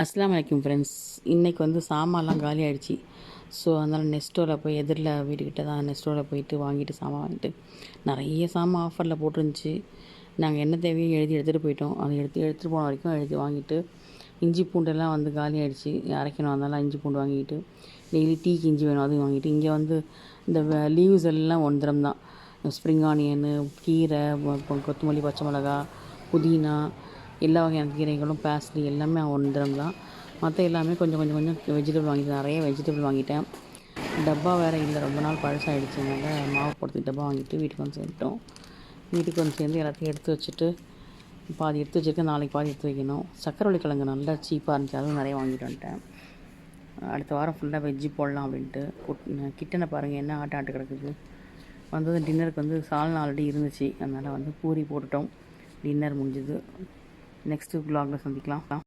அஸ்ஸலாமு அலைக்கும் ஃப்ரெண்ட்ஸ். இன்றைக்கி வந்து சாமான்லாம் காலி ஆகிடுச்சி. ஸோ அதனால் நெஸ்ட்டோவில் போய் எதிரில் வீட்டுக்கிட்ட தான் நெஸ்ட்டோவில் போயிட்டு வாங்கிட்டு சாமான் வாங்கிட்டு நிறைய சாமான் ஆஃபரில் போட்டிருந்துச்சி. நாங்கள் என்ன தேவையோ எழுதி எடுத்துகிட்டு போயிட்டோம். அதை எடுத்துகிட்டு போன வரைக்கும் எழுதி வாங்கிட்டு இஞ்சி பூண்டெல்லாம் வந்து காலி ஆகிடுச்சி. அரைக்கணும், அதனால் இஞ்சி பூண்டு வாங்கிட்டு டெய்லி டீக்கு இஞ்சி வேணும், அதுவும் வாங்கிட்டு இங்கே வந்து இந்த லீவ்ஸ் எல்லாம் ஒன்றரம் தான். ஸ்ப்ரிங் ஆனியனு, கீரை, கொத்தமல்லி, பச்சை மிளகா, புதினா, எல்லா வகையான கீரைகளும், பேஸ்லி எல்லாமே ஒன்றரம் தான். மற்ற எல்லாமே கொஞ்சம் வெஜிடபிள் வாங்கிட்டேன். நிறைய வெஜிடபிள் வாங்கிட்டேன். டப்பா வேறு இல்லை, ரொம்ப நாள் பழசாகிடுச்சு. அதனால் மாவு போடுறதுக்கு டப்பா வாங்கிட்டு வீட்டுக்கு வந்து சேர்ந்துட்டோம். வீட்டுக்கு வந்து சேர்ந்து எல்லாத்தையும் எடுத்து வச்சுட்டு பாதி எடுத்து வச்சுருக்கேன், நாளைக்கு பாதி எடுத்து வைக்கணும். சக்கரவள்ளி கிழங்கு நல்லா சீப்பாக இருந்துச்சு, அதுவும் நிறைய வாங்கிட்டு வந்துட்டேன். அடுத்த வாரம் ஃபுல்லாக வெஜ்ஜி போடலாம் அப்படின்ட்டு. கிட்டனை பாருங்கள் என்ன ஆட்டு கிடக்குது. வந்தது டின்னருக்கு வந்து சால்னா ஆல்ரெடி இருந்துச்சு, அதனால் வந்து பூரி போட்டுட்டோம். டின்னர் முடிஞ்சுது. நெக்ஸ்ட்டு வ்ளாகில் சந்திக்கலாம்.